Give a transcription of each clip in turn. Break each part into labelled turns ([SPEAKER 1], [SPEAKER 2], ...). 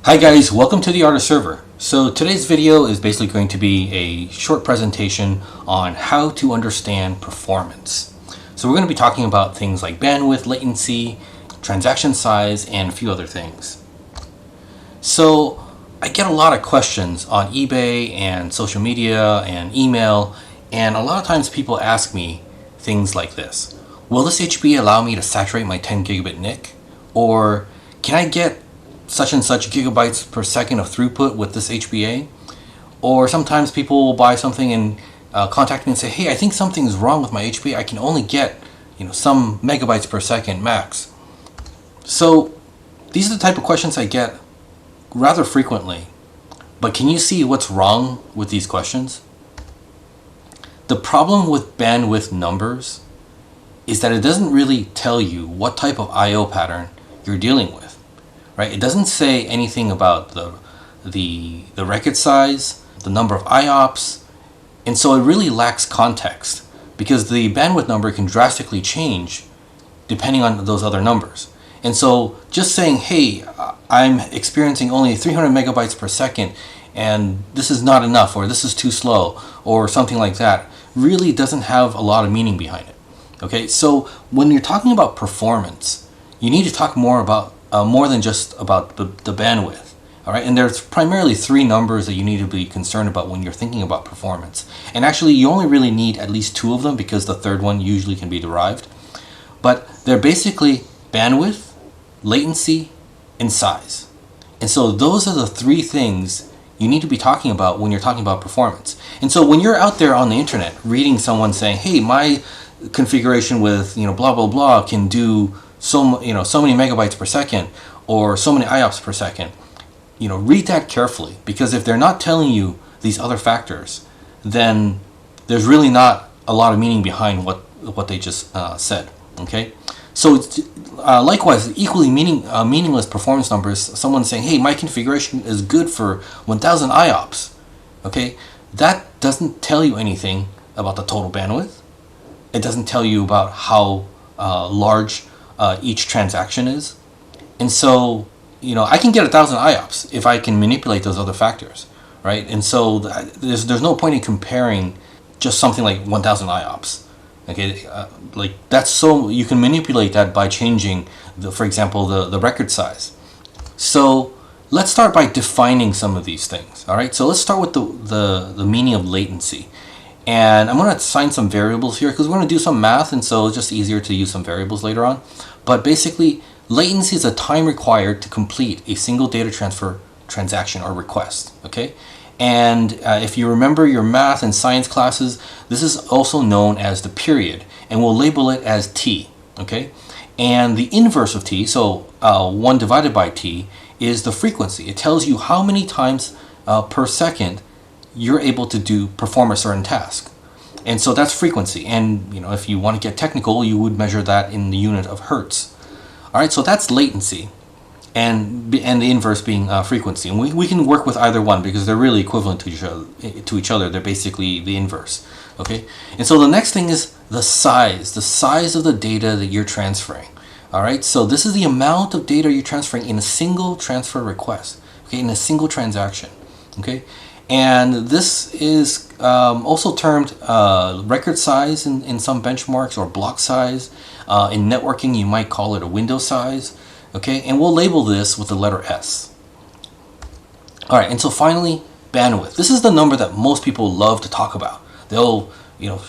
[SPEAKER 1] Hi guys, welcome to the Art of Server. So today's video is basically going to be a short presentation on how to understand performance. So we're going to be talking about things like bandwidth, latency, transaction size, and a few other things. So I get a lot of questions on eBay and social media and email, and a lot of times people ask me things like this. Will this HBA allow me to saturate my 10 gigabit NIC? Or can I get such and such gigabytes per second of throughput with this HBA? Or sometimes people will buy something and contact me and say, hey, I think something's wrong with my HBA. I can only get some megabytes per second max. So these are the type of questions I get rather frequently. But can you see what's wrong with these questions? The problem with bandwidth numbers is that it doesn't really tell you what type of I/O pattern you're dealing with. Right? It doesn't say anything about the record size, the number of IOPS, and so it really lacks context because the bandwidth number can drastically change depending on those other numbers. And so just saying, hey, I'm experiencing only 300 megabytes per second and this is not enough, or this is too slow, or something like that, really doesn't have a lot of meaning behind it. Okay, so when you're talking about performance, you need to talk more than just about the bandwidth. All right, and there's primarily three numbers that you need to be concerned about when you're thinking about performance. And actually, you only really need at least two of them because the third one usually can be derived. But they're basically bandwidth, latency, and size. And so those are the three things you need to be talking about when you're talking about performance. And so when you're out there on the internet reading someone saying, hey, my configuration with blah blah blah can do so many megabytes per second or so many IOPS per second, read that carefully, because if they're not telling you these other factors, then there's really not a lot of meaning behind what they just said. Okay, so likewise, equally meaningless performance numbers. Someone saying, hey, my configuration is good for 1000 IOPS. Okay, that doesn't tell you anything about the total bandwidth. It doesn't tell you about how large each transaction is. And so, I can get 1000 IOPS if I can manipulate those other factors, right? And so there's no point in comparing just something like 1000 IOPS. Okay, you can manipulate that by changing, for example, the record size. So let's start by defining some of these things. All right, so let's start with the meaning of latency. And I'm going to assign some variables here because we're going to do some math, and so it's just easier to use some variables later on. But basically, latency is the time required to complete a single data transfer transaction or request. Okay, and if you remember your math and science classes, this is also known as the period, and we'll label it as t. Okay, and the inverse of t, so 1 divided by t, is the frequency. It tells you how many times per second you're able to perform a certain task. And so that's frequency. And if you want to get technical, you would measure that in the unit of hertz. All right, so that's latency, and the inverse being frequency. And we can work with either one because they're really equivalent to each other. They're basically the inverse. Okay, and so the next thing is the size of the data that you're transferring. All right, so this is the amount of data you're transferring in a single transfer request. Okay, in a single transaction. Okay. And this is also termed record size in some benchmarks, or block size. In networking, you might call it a window size. Okay, and we'll label this with the letter S. All right, and so finally, bandwidth. This is the number that most people love to talk about. They'll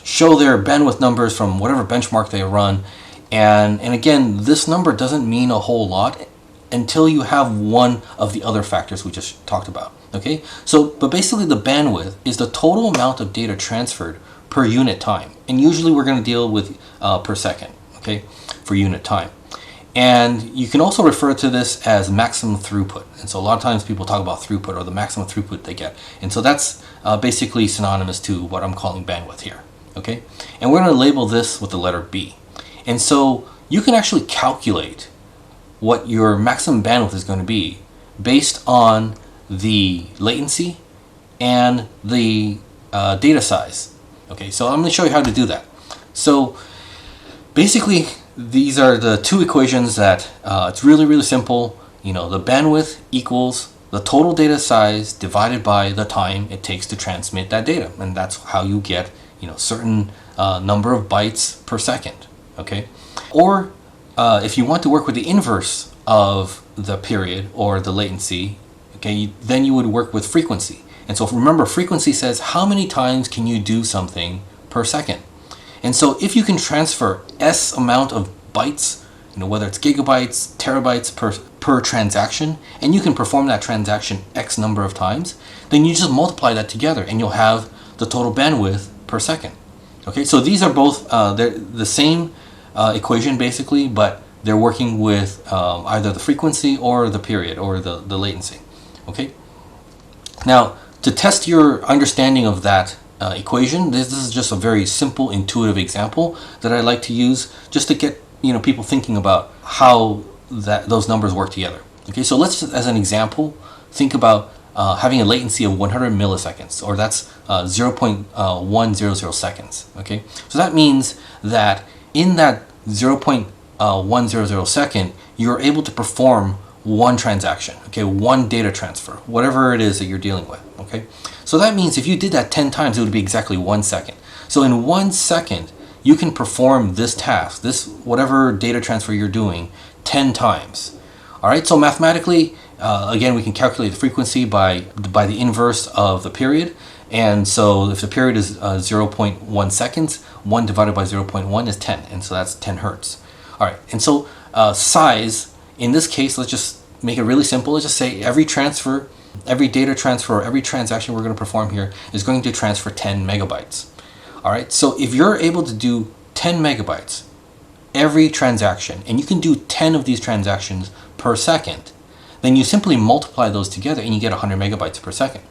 [SPEAKER 1] show their bandwidth numbers from whatever benchmark they run, and again, this number doesn't mean a whole lot until you have one of the other factors we just talked about. Okay, but basically the bandwidth is the total amount of data transferred per unit time, and usually we're going to deal with per second, okay, for unit time. And you can also refer to this as maximum throughput. And so a lot of times people talk about throughput, or the maximum throughput they get, and so that's basically synonymous to what I'm calling bandwidth here. Okay, and we're going to label this with the letter B. And so you can actually calculate what your maximum bandwidth is going to be based on the latency and the data size. Okay, so I'm going to show you how to do that. So basically, these are the two equations that it's really simple. The bandwidth equals the total data size divided by the time it takes to transmit that data, and that's how you get, certain number of bytes per second. Okay, or if you want to work with the inverse of the period or the latency, okay, then you would work with frequency. And so remember, frequency says how many times can you do something per second. And so if you can transfer S amount of bytes, whether it's gigabytes, terabytes per transaction, and you can perform that transaction X number of times, then you just multiply that together and you'll have the total bandwidth per second. Okay, so these are both they're the same equation basically, but they're working with either the frequency or the period or the latency. Okay, now to test your understanding of that equation, this is just a very simple, intuitive example that I like to use just to get people thinking about how those numbers work together. Okay, so let's just, as an example, think about having a latency of 100 milliseconds, or that's 0.100 seconds. Okay, so that means that in that 0.100 second, you're able to perform one transaction, okay, one data transfer, whatever it is that you're dealing with. Okay, so that means if you did that 10 times, it would be exactly 1 second. So in 1 second, you can perform this task, this whatever data transfer you're doing, 10 times. All right, so mathematically, again, we can calculate the frequency by the inverse of the period. And so if the period is 0.1 seconds, 1 divided by 0.1 is 10, and so that's 10 hertz. All right, and so size, in this case, let's just make it really simple. Let's just say every transfer, every data transfer, every transaction we're going to perform here is going to transfer 10 megabytes. All right, so if you're able to do 10 megabytes every transaction, and you can do 10 of these transactions per second, then you simply multiply those together and you get 100 megabytes per second.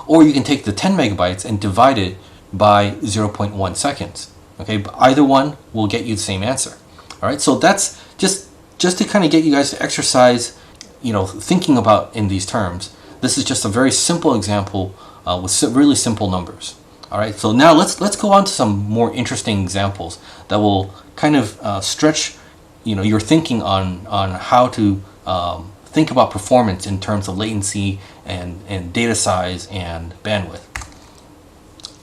[SPEAKER 1] Or you can take the 10 megabytes and divide it by 0.1 seconds. Okay, but either one will get you the same answer. All right, so that's just to kind of get you guys to exercise, thinking about in these terms. This is just a very simple example with really simple numbers. All right, so now let's go on to some more interesting examples that will kind of stretch, your thinking on how to think about performance in terms of latency and data size and bandwidth.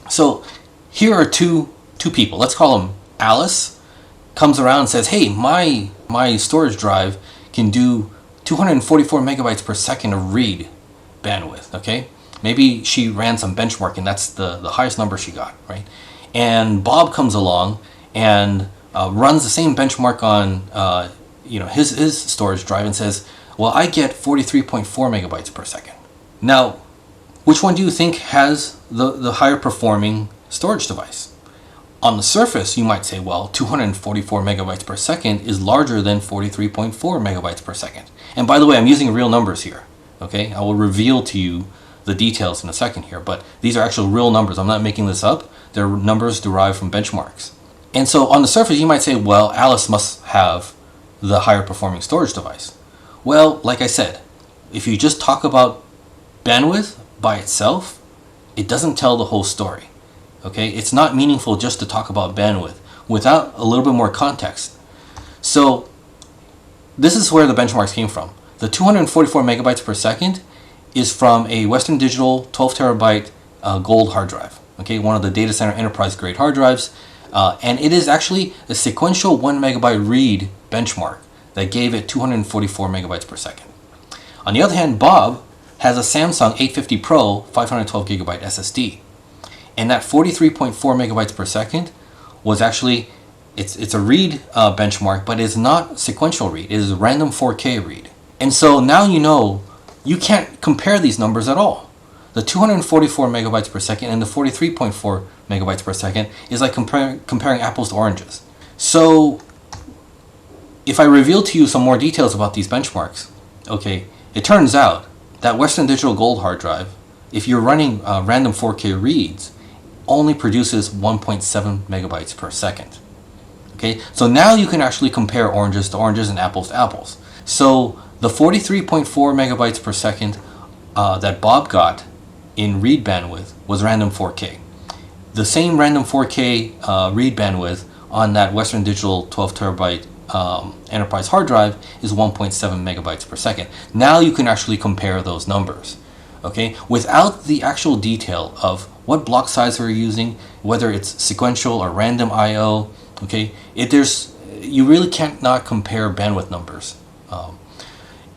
[SPEAKER 1] So here are two people. Let's call them Alice. Comes around and says, "Hey, my storage drive can do 244 megabytes per second of read bandwidth." Okay. Maybe she ran some benchmarking. That's the highest number she got, right? And Bob comes along and runs the same benchmark on his storage drive and says, "Well, I get 43.4 megabytes per second." Now, which one do you think has the higher performing storage device? On the surface, you might say, well, 244 megabytes per second is larger than 43.4 megabytes per second. And by the way, I'm using real numbers here. Okay, I will reveal to you the details in a second here, but these are actual real numbers. I'm not making this up. They're numbers derived from benchmarks. And so on the surface, you might say, well, Alice must have the higher performing storage device. Well, like I said, if you just talk about bandwidth by itself, it doesn't tell the whole story. Okay, it's not meaningful just to talk about bandwidth without a little bit more context. So this is where the benchmarks came from. The 244 megabytes per second is from a Western Digital 12 terabyte gold hard drive. Okay, one of the data center enterprise grade hard drives, and it is actually a sequential 1 megabyte read benchmark that gave it 244 megabytes per second. On the other hand, Bob has a Samsung 850 Pro 512 gigabyte SSD, and that 43.4 megabytes per second was actually, it's a read benchmark, but it's not sequential read. It is a random 4K read. And so now you can't compare these numbers at all. The 244 megabytes per second and the 43.4 megabytes per second is like comparing apples to oranges. So if I reveal to you some more details about these benchmarks, okay, it turns out that Western Digital Gold hard drive, if you're running random 4K reads, only produces 1.7 megabytes per second. Okay, so now you can actually compare oranges to oranges and apples to apples. So the 43.4 megabytes per second that Bob got in read bandwidth was random 4K. The same random 4K read bandwidth on that Western Digital 12 terabyte enterprise hard drive is 1.7 megabytes per second. Now you can actually compare those numbers. Okay, without the actual detail of what block size we're using, whether it's sequential or random I/O, okay, you really can't not compare bandwidth numbers.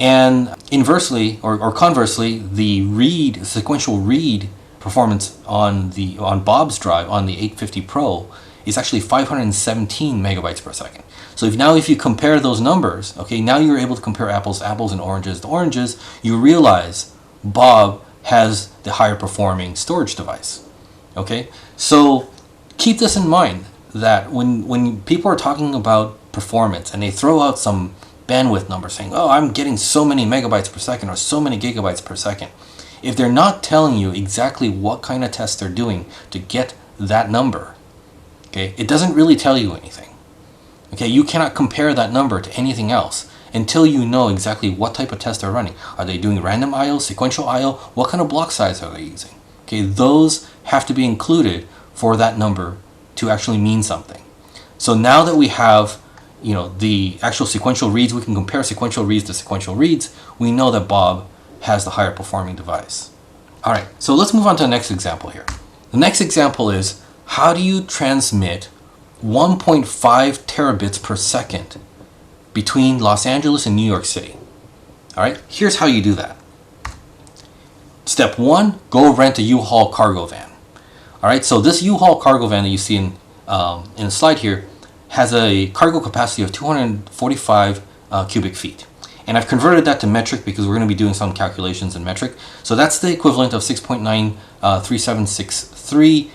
[SPEAKER 1] And inversely or conversely, the sequential read performance on Bob's drive on the 850 Pro is actually 517 megabytes per second. So if you compare those numbers, okay, now you're able to compare apples to apples and oranges to oranges. You realize Bob has the higher performing storage device. Okay, so keep this in mind, that when people are talking about performance and they throw out some bandwidth number saying, oh, I'm getting so many megabytes per second or so many gigabytes per second, if they're not telling you exactly what kind of tests they're doing to get that number, okay, it doesn't really tell you anything. Okay, you cannot compare that number to anything else until you know exactly what type of test they're running. Are they doing random I/O, sequential I/O? What kind of block size are they using? Okay, those have to be included for that number to actually mean something. So now that we have, the actual sequential reads, we can compare sequential reads to sequential reads. We know that Bob has the higher performing device. All right, so let's move on to the next example here. The next example is, how do you transmit 1.5 terabits per second between Los Angeles and New York City? All right, here's how you do that. Step one, go rent a U-Haul cargo van. All right, so this U-Haul cargo van that you see in the slide here has a cargo capacity of 245 cubic feet. And I've converted that to metric because we're going to be doing some calculations in metric. So that's the equivalent of 6.93763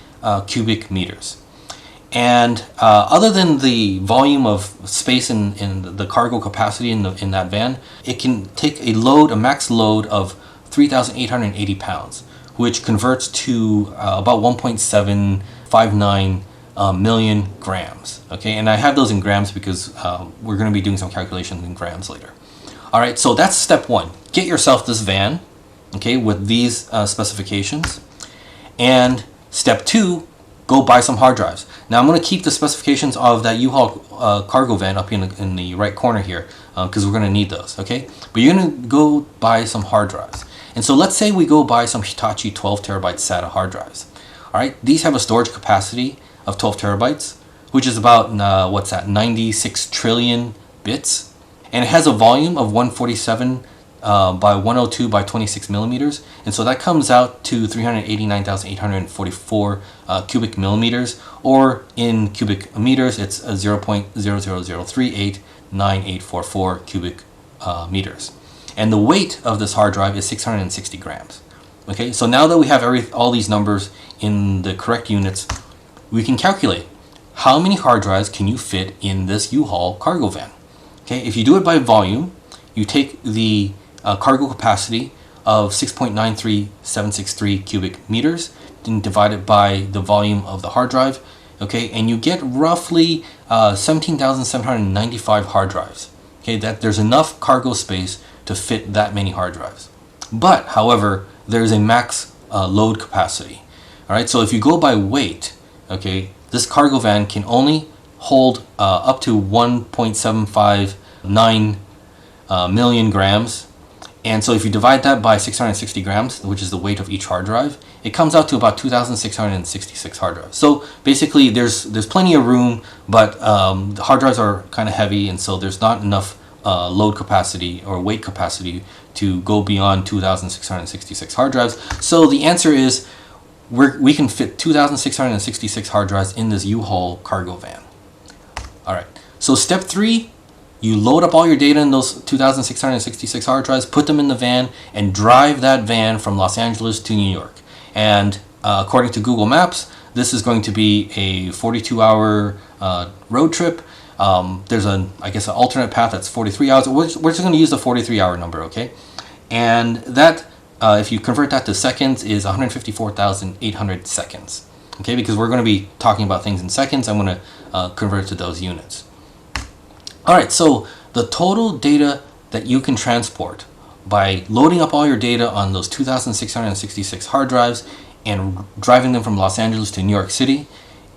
[SPEAKER 1] cubic meters. And other than the volume of space in the cargo capacity in that van, it can take a max load of 3,880 pounds, which converts to about 1.759 million grams. Okay, and I have those in grams because we're going to be doing some calculations in grams later. All right, so that's step one. Get yourself this van, okay, with these specifications. And step two, go buy some hard drives. Now I'm going to keep the specifications of that U-Haul cargo van up in the right corner here because we're going to need those, okay? But you're going to go buy some hard drives. And so let's say we go buy some Hitachi 12 terabyte SATA hard drives. All right, these have a storage capacity of 12 terabytes, which is about, 96 trillion bits. And it has a volume of 147 by 102 by 26 millimeters. And so that comes out to 389,844 cubic millimeters, or in cubic meters, it's 0.000389844 cubic meters. And the weight of this hard drive is 660 grams. Okay, so now that we have all these numbers in the correct units, we can calculate how many hard drives can you fit in this U-Haul cargo van. Okay, if you do it by volume, you take the cargo capacity of 6.93763 cubic meters and divide it by the volume of the hard drive, okay, and you get roughly 17,795 hard drives. Okay, that there's enough cargo space to fit that many hard drives. But, however, there's a max load capacity. All right, so if you go by weight, okay, this cargo van can only hold up to 1.759 million grams. And so if you divide that by 660 grams, which is the weight of each hard drive, it comes out to about 2,666 hard drives. So basically there's plenty of room, but the hard drives are kind of heavy, and so there's not enough load capacity or weight capacity to go beyond 2,666 hard drives. So the answer is we can fit 2,666 hard drives in this U-Haul cargo van. All right, so step three, you load up all your data in those 2,666 hard drives, put them in the van, and drive that van from Los Angeles to New York. And according to Google Maps, this is going to be a 42-hour road trip. There's an alternate path that's 43 hours. We're just going to use the 43-hour number, okay? And that, if you convert that to seconds, is 154,800 seconds, okay? Because we're going to be talking about things in seconds, I'm going to convert it to those units. All right, so the total data that you can transport by loading up all your data on those 2,666 hard drives and driving them from Los Angeles to New York City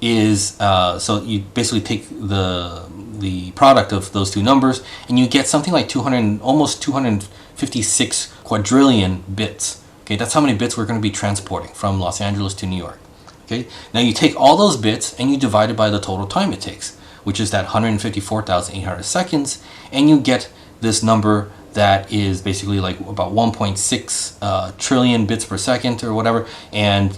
[SPEAKER 1] is, so you basically take the the product of those two numbers, and you get something like almost 256 quadrillion bits. Okay, that's how many bits we're going to be transporting from Los Angeles to New York. Okay, now you take all those bits and you divide it by the total time it takes, which is that 154,800 seconds, and you get this number that is basically like about 1.6 trillion bits per second or whatever, and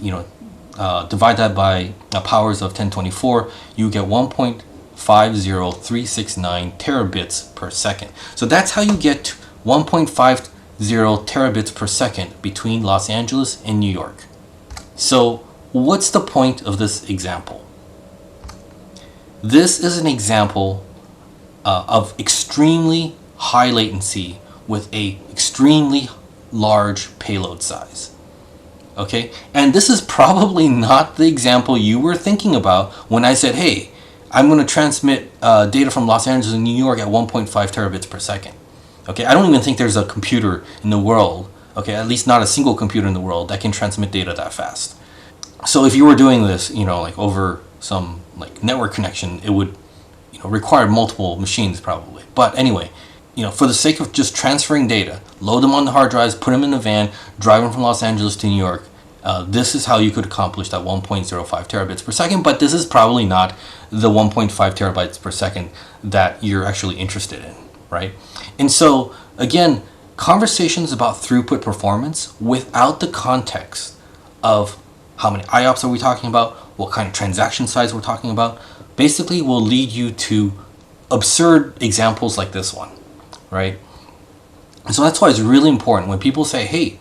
[SPEAKER 1] divide that by powers of 1024, you get 1.50369 terabits per second. So that's how you get 1.50 terabits per second between Los Angeles and New York. So what's the point of this example? This is an example of extremely high latency with a extremely large payload size. Okay, and this is probably not the example you were thinking about when I said, hey, I'm going to transmit data from Los Angeles and New York at 1.5 terabits per second. Okay, I don't even think there's a computer in the world, okay, at least not a single computer in the world that can transmit data that fast. So if you were doing this, like over some like network connection, it would require multiple machines probably. But anyway, for the sake of just transferring data, load them on the hard drives, put them in a van, drive them from Los Angeles to New York. This is how you could accomplish that 1.05 terabits per second, but this is probably not the 1.5 terabytes per second that you're actually interested in, right? And so, again, conversations about throughput performance without the context of how many IOPS are we talking about, what kind of transaction size we're talking about, basically will lead you to absurd examples like this one, right? And so that's why it's really important when people say, hey,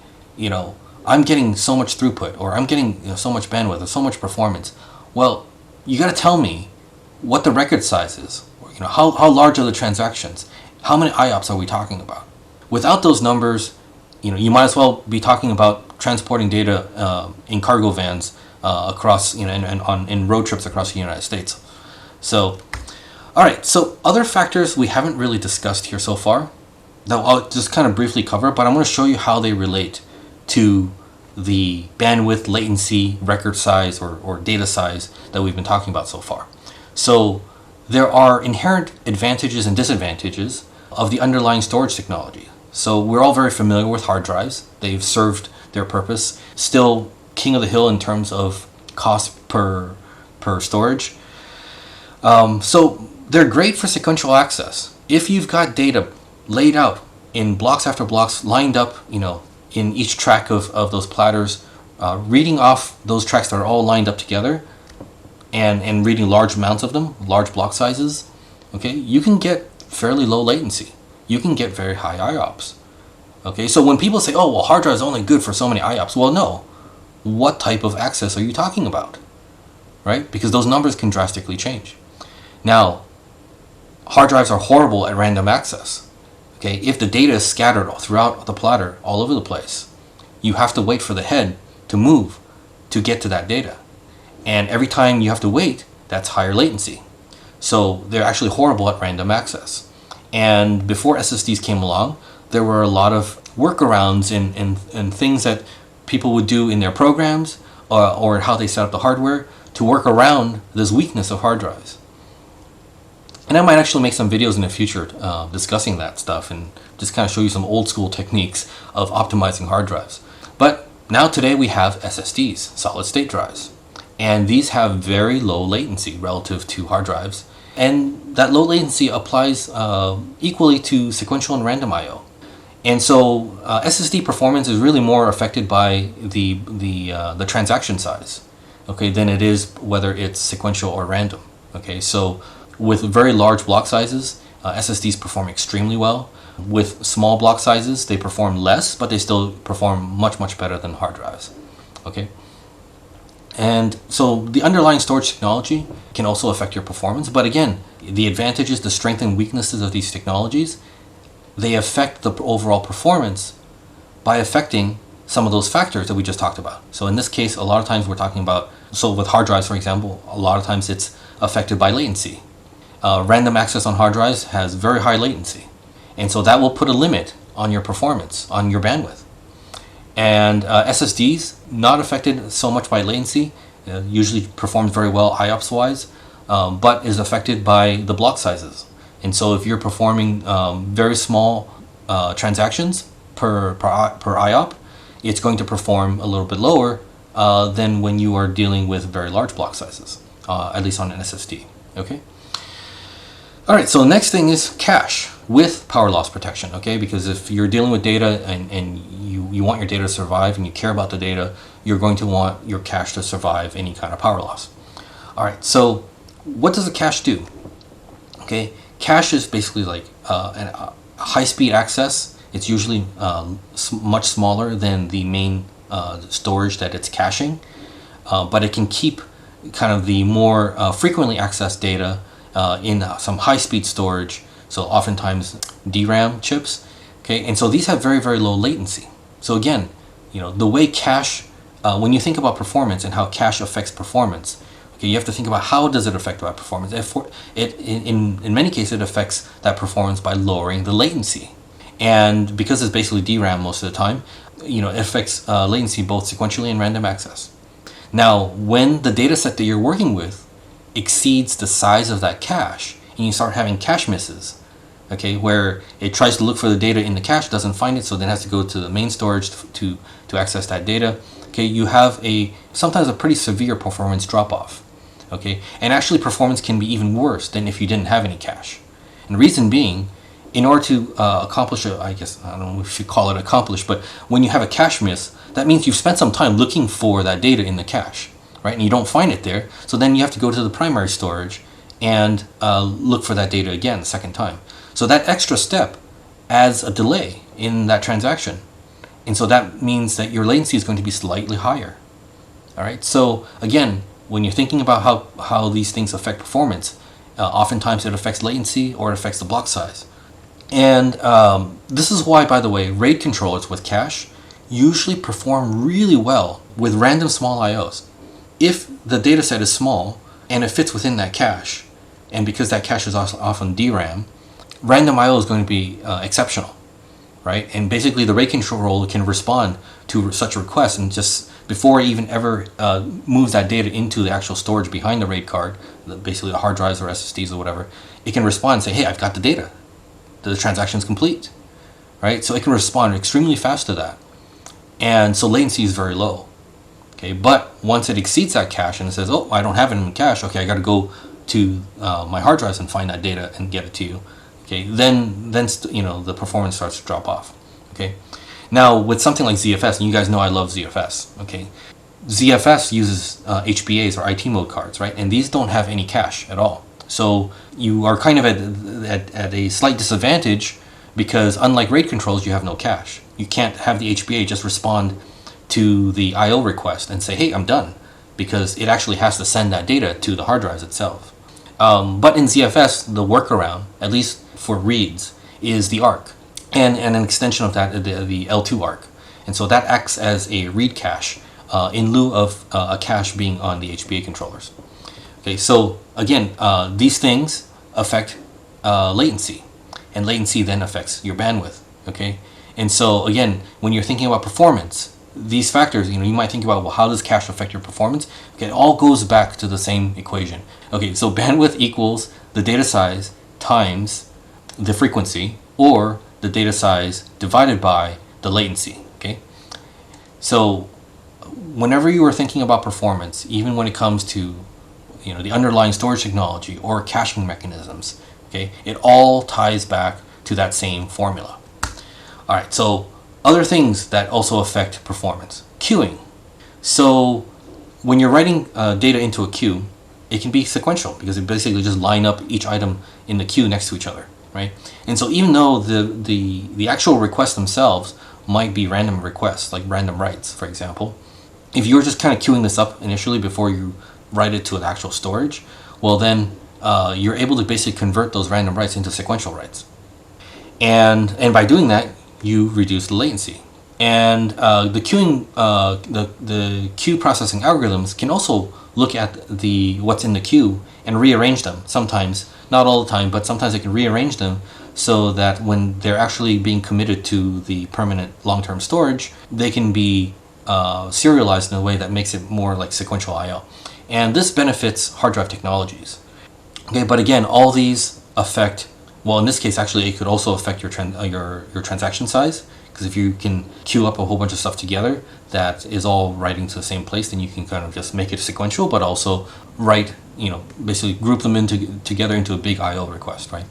[SPEAKER 1] I'm getting so much throughput, or I'm getting so much bandwidth, or so much performance. Well, you got to tell me what the record size is, or, how large are the transactions, how many IOPS are we talking about? Without those numbers, you might as well be talking about transporting data in cargo vans across, in road trips across the United States. So, all right. So other factors we haven't really discussed here so far that I'll just kind of briefly cover, but I'm going to show you how they relate to the bandwidth, latency, record size, or data size that we've been talking about so far. So there are inherent advantages and disadvantages of the underlying storage technology. So we're all very familiar with hard drives. They've served their purpose. Still king of the hill in terms of cost per storage. So they're great for sequential access. If you've got data laid out in blocks after blocks, lined up, in each track of those platters, reading off those tracks that are all lined up together, and reading large amounts of them, large block sizes, okay, you can get fairly low latency. You can get very high IOPS. Okay, so when people say, oh, well, hard drive is only good for so many IOPS, well, no. What type of access are you talking about? Right? Because those numbers can drastically change. Now, hard drives are horrible at random access. Okay, if the data is scattered throughout the platter all over the place, you have to wait for the head to move to get to that data. And every time you have to wait, that's higher latency. So they're actually horrible at random access. And before SSDs came along, there were a lot of workarounds and things that people would do in their programs or how they set up the hardware to work around this weakness of hard drives. And I might actually make some videos in the future discussing that stuff and just kind of show you some old school techniques of optimizing hard drives. But now today we have SSDs, solid state drives. And these have very low latency relative to hard drives. And that low latency applies equally to sequential and random I/O. And so SSD performance is really more affected by the transaction size, okay, than it is whether it's sequential or random. Okay, so with very large block sizes, SSDs perform extremely well. With small block sizes, they perform less, but they still perform much, much better than hard drives. Okay. And so the underlying storage technology can also affect your performance. But again, the advantages, the strengths and weaknesses of these technologies, they affect the overall performance by affecting some of those factors that we just talked about. So in this case, a lot of times we're talking about, so with hard drives, for example, a lot of times it's affected by latency. Random access on hard drives has very high latency. And so that will put a limit on your performance, on your bandwidth. And SSDs, not affected so much by latency, usually performs very well IOPS-wise, but is affected by the block sizes. And so if you're performing very small transactions per IOP, it's going to perform a little bit lower than when you are dealing with very large block sizes, at least on an SSD. Okay. All right, so next thing is cache with power loss protection, okay? Because if you're dealing with data and you want your data to survive and you care about the data, you're going to want your cache to survive any kind of power loss. All right, so what does a cache do? Okay, cache is basically like a high-speed access. It's usually much smaller than the main storage that it's caching, but it can keep kind of the more frequently accessed data in some high-speed storage, so oftentimes DRAM chips. Okay, and so these have very, very low latency. So again, the way cache, when you think about performance and how cache affects performance, okay, you have to think about how does it affect that performance. In many cases, it affects that performance by lowering the latency. And because it's basically DRAM most of the time, it affects latency both sequentially and random access. Now, when the data set that you're working with exceeds the size of that cache, and you start having cache misses, okay, where it tries to look for the data in the cache, doesn't find it, so then has to go to the main storage to access that data. Okay, you have sometimes a pretty severe performance drop-off. Okay, and actually performance can be even worse than if you didn't have any cache. And the reason being, in order to accomplish I don't know if you call it accomplish, but when you have a cache miss, that means you've spent some time looking for that data in the cache, right? And you don't find it there, so then you have to go to the primary storage and look for that data again the second time. So that extra step adds a delay in that transaction. And so that means that your latency is going to be slightly higher. All right, so again, when you're thinking about how these things affect performance, oftentimes it affects latency or it affects the block size. And this is why, by the way, RAID controllers with cache usually perform really well with random small IOs. If the data set is small and it fits within that cache, and because that cache is also often DRAM, random IO is going to be exceptional, right? And basically the RAID controller can respond to such a request, and just before it even ever moves that data into the actual storage behind the RAID card, basically the hard drives or SSDs or whatever, it can respond and say, hey, I've got the data. The transaction is complete, right? So it can respond extremely fast to that. And so latency is very low. Okay, but once it exceeds that cache and it says, oh, I don't have it in cache, okay, I got to go to my hard drives and find that data and get it to you. Okay, then the performance starts to drop off. Okay, now with something like ZFS, and you guys know I love ZFS. Okay, ZFS uses HBAs or IT mode cards, right? And these don't have any cache at all. So you are kind of at a slight disadvantage because unlike RAID controls, you have no cache. You can't have the HBA just respond to the IO request and say, hey, I'm done, because it actually has to send that data to the hard drives itself. But in ZFS, the workaround, at least for reads, is the ARC, and an extension of that, the L2 ARC. And so that acts as a read cache in lieu of a cache being on the HBA controllers. Okay, so again, these things affect latency, and latency then affects your bandwidth. Okay, and so again, when you're thinking about performance, these factors, you might think about, well, how does cache affect your performance? Okay, it all goes back to the same equation. Okay, so bandwidth equals the data size times the frequency, or the data size divided by the latency. Okay, so whenever you are thinking about performance, even when it comes to the underlying storage technology or caching mechanisms, okay, it all ties back to that same formula. All right, so other things that also affect performance. Queuing. So when you're writing data into a queue, it can be sequential because it basically just line up each item in the queue next to each other, right? And so even though the actual requests themselves might be random requests, like random writes, for example, if you're just kind of queuing this up initially before you write it to an actual storage, well then you're able to basically convert those random writes into sequential writes. And by doing that, you reduce the latency. And the queuing, the queue processing algorithms can also look at what's in the queue and rearrange them. Sometimes, not all the time, but sometimes it can rearrange them so that when they're actually being committed to the permanent long-term storage, they can be serialized in a way that makes it more like sequential I/O. And this benefits hard drive technologies. Okay, but again, all these affect Well, in this case, actually, it could also affect your transaction size, because if you can queue up a whole bunch of stuff together that is all writing to the same place, then you can kind of just make it sequential, but also write, basically group them together into a big I/O request, right?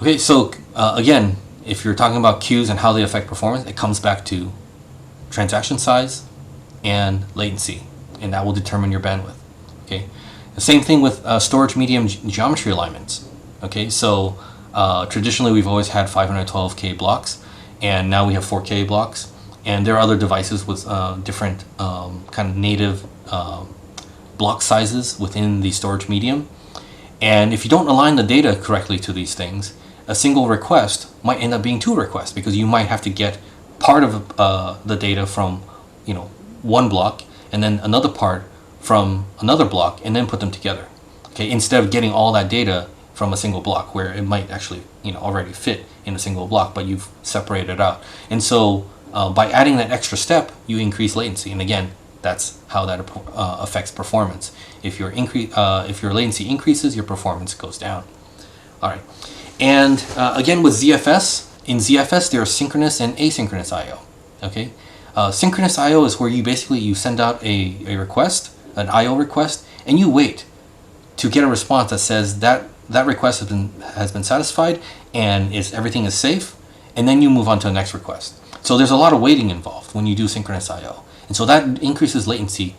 [SPEAKER 1] Okay, so again, if you're talking about queues and how they affect performance, it comes back to transaction size and latency, and that will determine your bandwidth. Okay, the same thing with storage medium geometry alignments. Okay, so traditionally we've always had 512K blocks, and now we have 4K blocks, and there are other devices with different kind of native block sizes within the storage medium. And if you don't align the data correctly to these things, a single request might end up being two requests, because you might have to get part of the data from one block and then another part from another block, and then put them together. Okay, instead of getting all that data from a single block, where it might actually already fit in a single block, but you've separated it out. And so by adding that extra step, you increase latency. And again, that's how that affects performance. If your latency increases, your performance goes down. All right. And again, with ZFS, in ZFS there are synchronous and asynchronous I/O. Okay, synchronous I/O is where you send out a request, an I/O request, and you wait to get a response that says that request has been satisfied and everything is safe, and then you move on to the next request. So there's a lot of waiting involved when you do synchronous I/O, and so that increases latency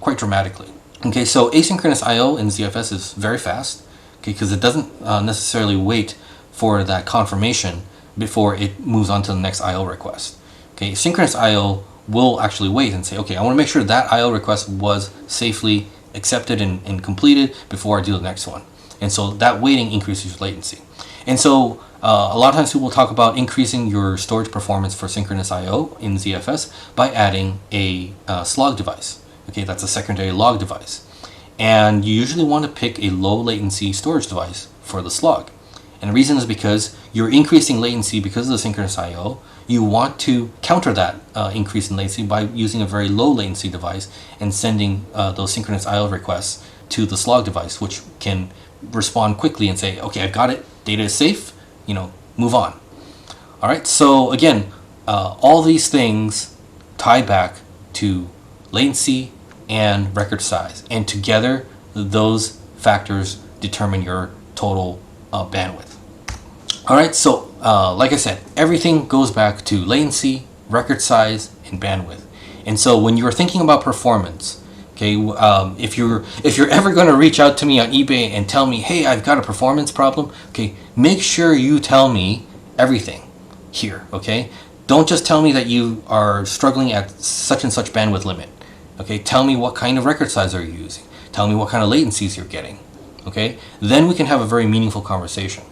[SPEAKER 1] quite dramatically. Okay, so asynchronous I/O in ZFS is very fast, okay, because it doesn't necessarily wait for that confirmation before it moves on to the next I/O request. Okay, synchronous I/O will actually wait and say, okay, I want to make sure that I/O request was safely accepted and completed before I do the next one. And so that waiting increases latency. And so a lot of times people talk about increasing your storage performance for synchronous I/O in ZFS by adding a slog device. Okay, that's a secondary log device. And you usually want to pick a low latency storage device for the slog. And the reason is because you're increasing latency because of the synchronous I/O. You want to counter that increase in latency by using a very low latency device and sending those synchronous I/O requests to the slog device, which can respond quickly and say, okay, I've got it, data is safe, move on. All right, so again, all these things tie back to latency and record size, and together those factors determine your total bandwidth. All right, so like I said, everything goes back to latency, record size, and bandwidth. And so when you're thinking about performance, okay, if you're ever going to reach out to me on eBay and tell me, hey, I've got a performance problem, okay, make sure you tell me everything here, okay? Don't just tell me that you are struggling at such and such bandwidth limit. Okay, tell me what kind of record size are you using. Tell me what kind of latencies you're getting. Okay, then we can have a very meaningful conversation.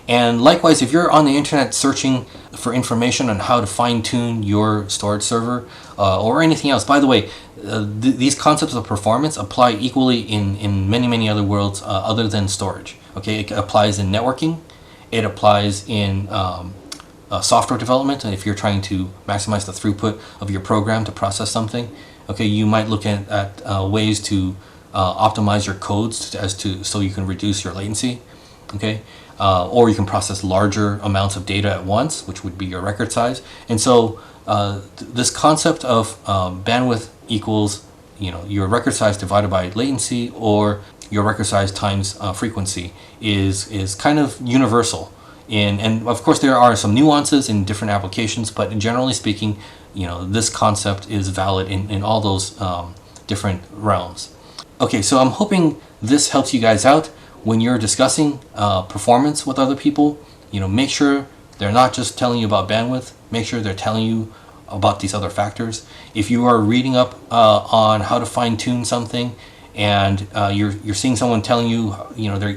[SPEAKER 1] And likewise, if you're on the internet searching for information on how to fine-tune your storage server or anything else, by the way, these concepts of performance apply equally in many other worlds other than storage. Okay, it applies in networking, it applies in software development, and if you're trying to maximize the throughput of your program to process something, okay, you might look at ways to optimize your codes so you can reduce your latency. Okay, or you can process larger amounts of data at once, which would be your record size. And so this concept of bandwidth equals your record size divided by latency, or your record size times frequency is kind of universal. And of course there are some nuances in different applications, but generally speaking, this concept is valid in all those different realms. Okay, so I'm hoping this helps you guys out when you're discussing performance with other people. Make sure they're not just telling you about bandwidth. Make sure they're telling you about these other factors. If you are reading up on how to fine-tune something, and you're seeing someone telling you,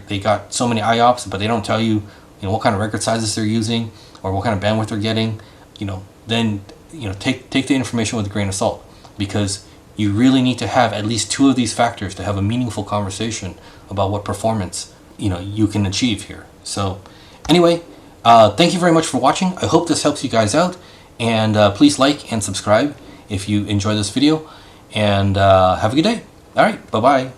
[SPEAKER 1] they got so many IOPS, but they don't tell you, what kind of record sizes they're using or what kind of bandwidth they're getting, then take the information with a grain of salt, because you really need to have at least two of these factors to have a meaningful conversation about what performance you can achieve here. So anyway, thank you very much for watching. I hope this helps you guys out, and please like and subscribe if you enjoy this video, and have a good day. All right, bye-bye.